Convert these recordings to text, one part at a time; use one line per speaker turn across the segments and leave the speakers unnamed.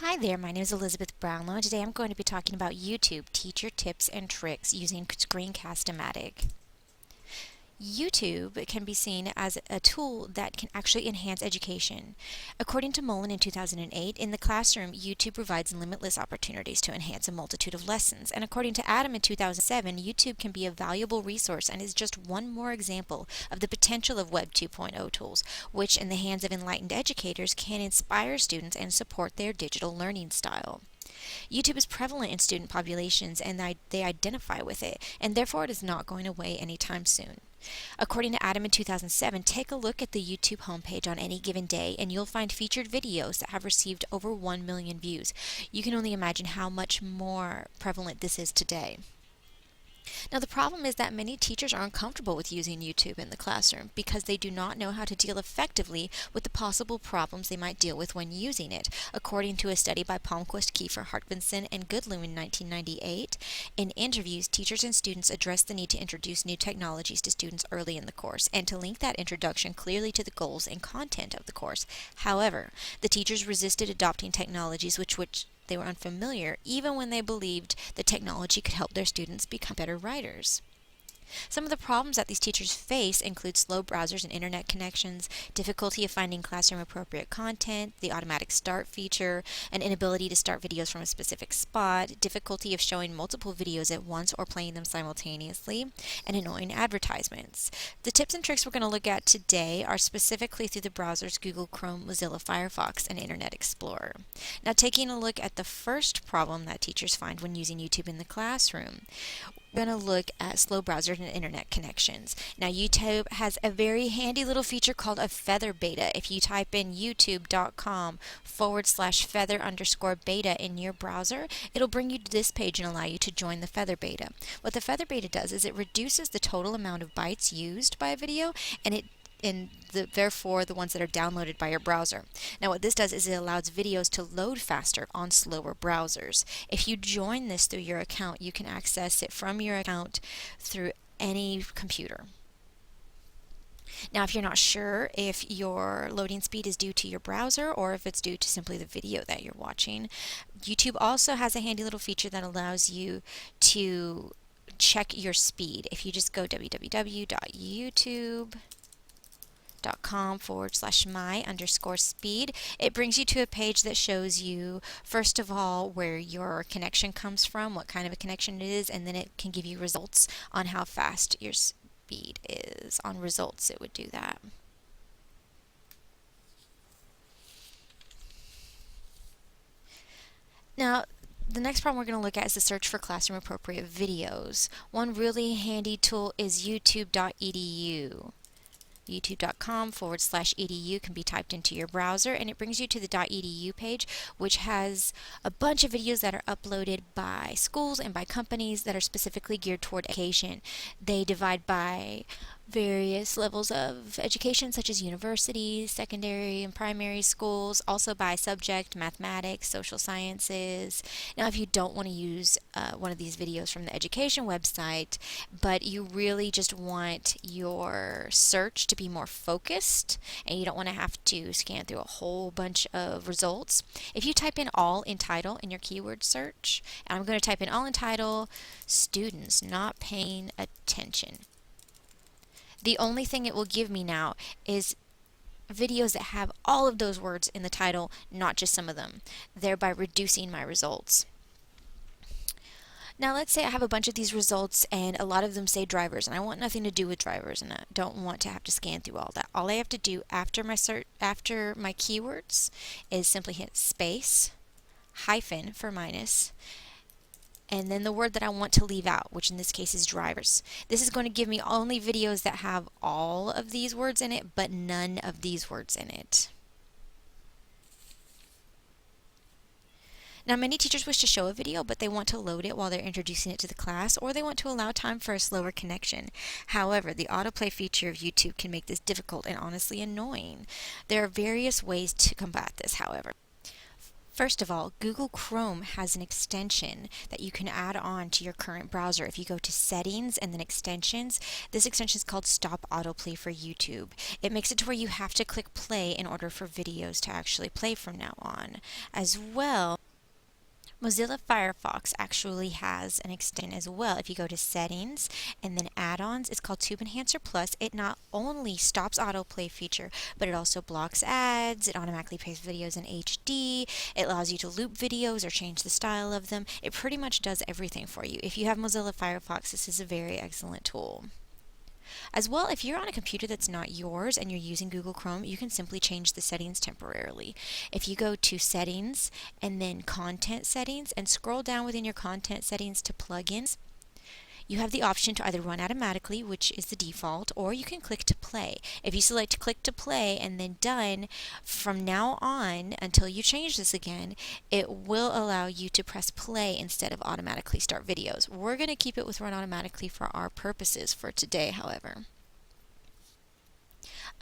Hi there, my name is Elizabeth Brownlow, and today I'm going to be talking about YouTube teacher tips and tricks using Screencast-O-Matic. YouTube can be seen as a tool that can actually enhance education. According to Mullen in 2008, in the classroom, YouTube provides limitless opportunities to enhance a multitude of lessons. And according to Adam in 2007, YouTube can be a valuable resource and is just one more example of the potential of Web 2.0 tools, which in the hands of enlightened educators can inspire students and support their digital learning style. YouTube is prevalent in student populations and they identify with it, and therefore it is not going away anytime soon. According to Adam in 2007, take a look at the YouTube homepage on any given day and you'll find featured videos that have received over 1 million views. You can only imagine how much more prevalent this is today. Now, the problem is that many teachers are uncomfortable with using YouTube in the classroom because they do not know how to deal effectively with the possible problems they might deal with when using it. According to a study by Palmquist, Kiefer, Hartvinson, and Goodlew in 1998, in interviews, teachers and students addressed the need to introduce new technologies to students early in the course and to link that introduction clearly to the goals and content of the course. However, the teachers resisted adopting technologies which they were unfamiliar, even when they believed the technology could help their students become better writers. Some of the problems that these teachers face include slow browsers and internet connections, difficulty of finding classroom-appropriate content, the automatic start feature, an inability to start videos from a specific spot, difficulty of showing multiple videos at once or playing them simultaneously, and annoying advertisements. The tips and tricks we're going to look at today are specifically through the browsers Google Chrome, Mozilla Firefox, and Internet Explorer. Now, taking a look at the first problem that teachers find when using YouTube in the classroom, we're going to look at slow browsers and internet connections. Now, YouTube has a very handy little feature called a feather beta. If you type in youtube.com/feather_beta in your browser, it'll bring you to this page and allow you to join the feather beta. What the feather beta does is it reduces the total amount of bytes used by a video, and therefore the ones that are downloaded by your browser. Now, what this does is it allows videos to load faster on slower browsers. If you join this through your account, you can access it from your account through any computer. Now, if you're not sure if your loading speed is due to your browser or if it's due to simply the video that you're watching, YouTube also has a handy little feature that allows you to check your speed. If you just go www.youtube.com/my_speed, it brings you to a page that shows you, first of all, where your connection comes from, what kind of a connection it is, and then it can give you results on how fast your speed is. On results, it would do that. Now, the next problem we're going to look at is the search for classroom appropriate videos. One really handy tool is youtube.edu. youtube.com/edu can be typed into your browser and it brings you to the .edu page, which has a bunch of videos that are uploaded by schools and by companies that are specifically geared toward education. They divide by various levels of education, such as universities, secondary and primary schools, also by subject, mathematics, social sciences. Now, if you don't want to use one of these videos from the education website, but you really just want your search to be more focused and you don't want to have to scan through a whole bunch of results, if you type in all in title in your keyword search, and I'm going to type in all in title, students not paying attention. The only thing it will give me now is videos that have all of those words in the title, not just some of them, thereby reducing my results. Now, let's say I have a bunch of these results and a lot of them say drivers, and I want nothing to do with drivers and I don't want to have to scan through all that. All I have to do after my keywords is simply hit space, hyphen for minus, and then the word that I want to leave out, which in this case is drivers. This is going to give me only videos that have all of these words in it, but none of these words in it. Now, many teachers wish to show a video, but they want to load it while they're introducing it to the class, or they want to allow time for a slower connection. However, the autoplay feature of YouTube can make this difficult and honestly annoying. There are various ways to combat this, however. First of all, Google Chrome has an extension that you can add on to your current browser. If you go to Settings and then Extensions, this extension is called Stop Autoplay for YouTube. It makes it to where you have to click play in order for videos to actually play from now on. As well, Mozilla Firefox actually has an extension as well. If you go to Settings and then Add-ons, it's called Tube Enhancer Plus. It not only stops autoplay feature, but it also blocks ads. It automatically plays videos in HD. It allows you to loop videos or change the style of them. It pretty much does everything for you. If you have Mozilla Firefox, this is a very excellent tool. As well, if you're on a computer that's not yours and you're using Google Chrome, you can simply change the settings temporarily. If you go to Settings and then Content Settings and scroll down within your content settings to plugins, you have the option to either run automatically, which is the default, or you can click to play. If you select click to play and then done, from now on until you change this again, it will allow you to press play instead of automatically start videos. We're going to keep it with run automatically for our purposes for today, however.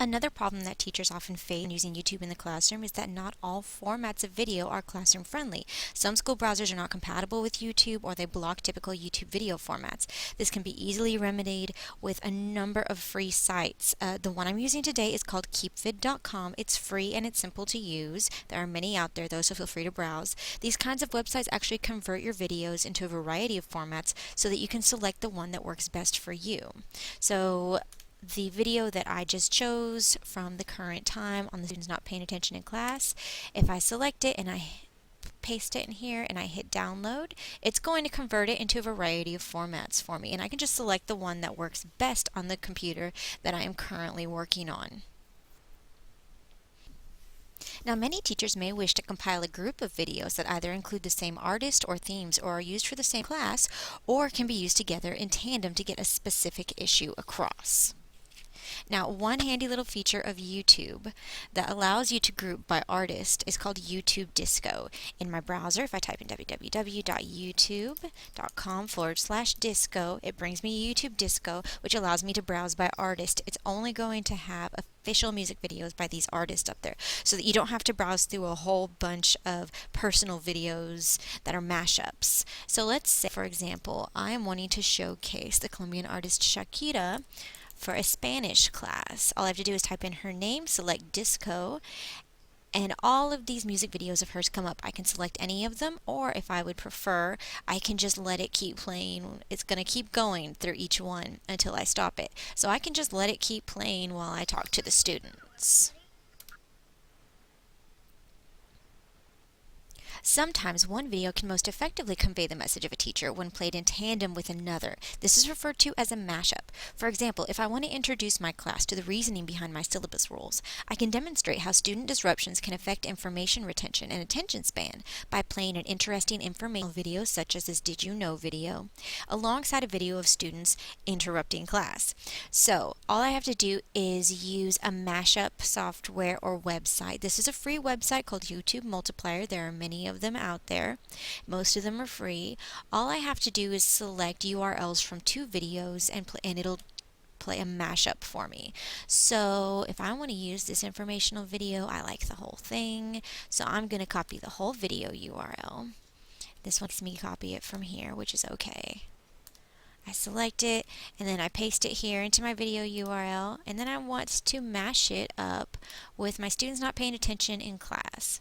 Another problem that teachers often face in using YouTube in the classroom is that not all formats of video are classroom friendly. Some school browsers are not compatible with YouTube, or they block typical YouTube video formats. This can be easily remedied with a number of free sites. The one I'm using today is called keepvid.com. It's free and it's simple to use. There are many out there though, so feel free to browse. These kinds of websites actually convert your videos into a variety of formats so that you can select the one that works best for you. So the video that I just chose from the current time on the students not paying attention in class, if I select it and I paste it in here and I hit download, it's going to convert it into a variety of formats for me, and I can just select the one that works best on the computer that I am currently working on. Now, many teachers may wish to compile a group of videos that either include the same artist or themes, or are used for the same class, or can be used together in tandem to get a specific issue across. Now, one handy little feature of YouTube that allows you to group by artist is called YouTube Disco. In my browser, if I type in www.youtube.com/disco, it brings me YouTube Disco, which allows me to browse by artist. It's only going to have official music videos by these artists up there, so that you don't have to browse through a whole bunch of personal videos that are mashups. So let's say, for example, I am wanting to showcase the Colombian artist Shakira for a Spanish class. All I have to do is type in her name, select disco, and all of these music videos of hers come up. I can select any of them, or if I would prefer, I can just let it keep playing. It's going to keep going through each one until I stop it. So I can just let it keep playing while I talk to the students. Sometimes one video can most effectively convey the message of a teacher when played in tandem with another. This is referred to as a mashup. For example, if I want to introduce my class to the reasoning behind my syllabus rules, I can demonstrate how student disruptions can affect information retention and attention span by playing an interesting informational video such as this Did You Know video, alongside a video of students interrupting class. So all I have to do is use a mashup software or website. This is a free website called YouTube Multiplier. There are many of them out there. Most of them are free. All I have to do is select URLs from two videos and it'll play a mashup for me. So if I want to use this informational video, I like the whole thing, so I'm going to copy the whole video URL. This one makes me copy it from here, which is okay. I select it and then I paste it here into my video URL, and then I want to mash it up with my students not paying attention in class.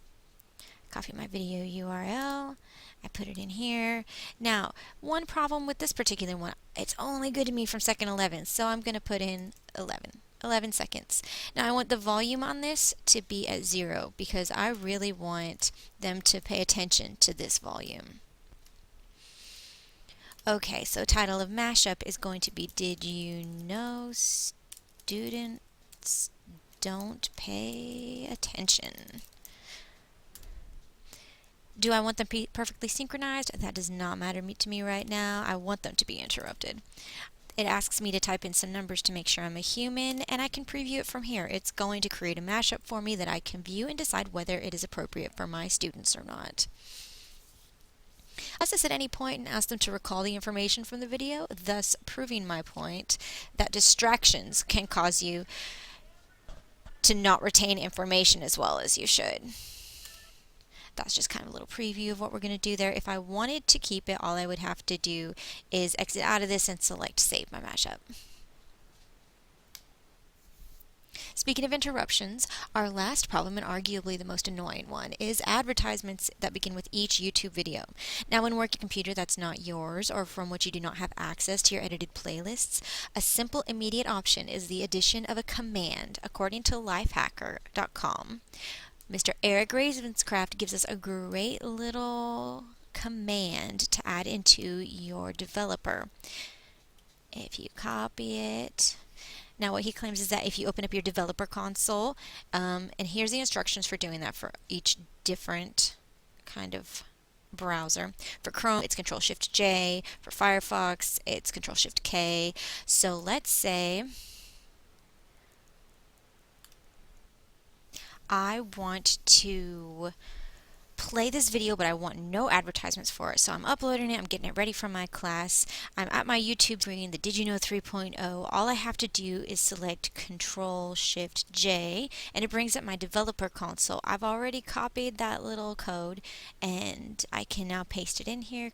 Copy my video URL, I put it in here. Now, one problem with this particular one, it's only good to me from second 11, so I'm going to put in 11 seconds. Now I want the volume on this to be at 0 because I really want them to pay attention to this volume. Okay, so title of mashup is going to be Did You Know Students Don't Pay Attention? Do I want them perfectly synchronized? That does not matter to me right now. I want them to be interrupted. It asks me to type in some numbers to make sure I'm a human, and I can preview it from here. It's going to create a mashup for me that I can view and decide whether it is appropriate for my students or not. As I said, at any point and ask them to recall the information from the video, thus proving my point that distractions can cause you to not retain information as well as you should. That's just kind of a little preview of what we're going to do there. If I wanted to keep it, all I would have to do is exit out of this and select Save My Mashup. Speaking of interruptions, our last problem, and arguably the most annoying one, is advertisements that begin with each YouTube video. Now, when working a computer that's not yours or from which you do not have access to your edited playlists, a simple immediate option is the addition of a command. According to lifehacker.com, Mr. Eric Ravenscraft gives us a great little command to add into your developer. If you copy it, now what he claims is that if you open up your developer console, and here's the instructions for doing that for each different kind of browser. For Chrome, it's Control-Shift-J. For Firefox, it's Control-Shift-K. So let's say I want to play this video, but I want no advertisements for it. So I'm uploading it, I'm getting it ready for my class. I'm at my YouTube screen, the Did You Know 3.0. All I have to do is select Control-Shift-J, and it brings up my developer console. I've already copied that little code, and I can now paste it in here.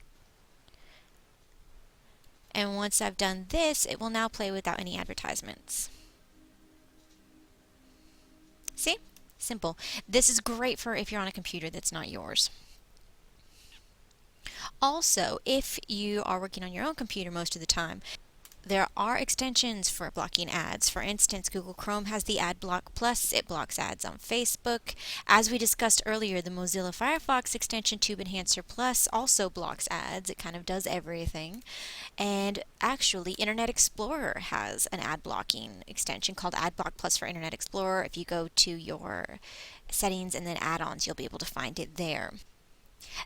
And once I've done this, it will now play without any advertisements. See? Simple. This is great for if you're on a computer that's not yours. Also, if you are working on your own computer most of the time, there are extensions for blocking ads. For instance, Google Chrome has the Ad Block Plus. It blocks ads on Facebook. As we discussed earlier, the Mozilla Firefox extension Tube Enhancer Plus also blocks ads. It kind of does everything. And actually, Internet Explorer has an ad blocking extension called Ad Block Plus for Internet Explorer. If you go to your settings and then add-ons, you'll be able to find it there.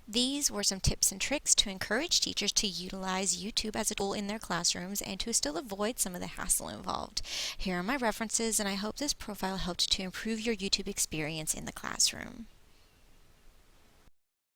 These were some tips and tricks to encourage teachers to utilize YouTube as a tool in their classrooms and to still avoid some of the hassle involved. Here are my references, and I hope this profile helped to improve your YouTube experience in the classroom.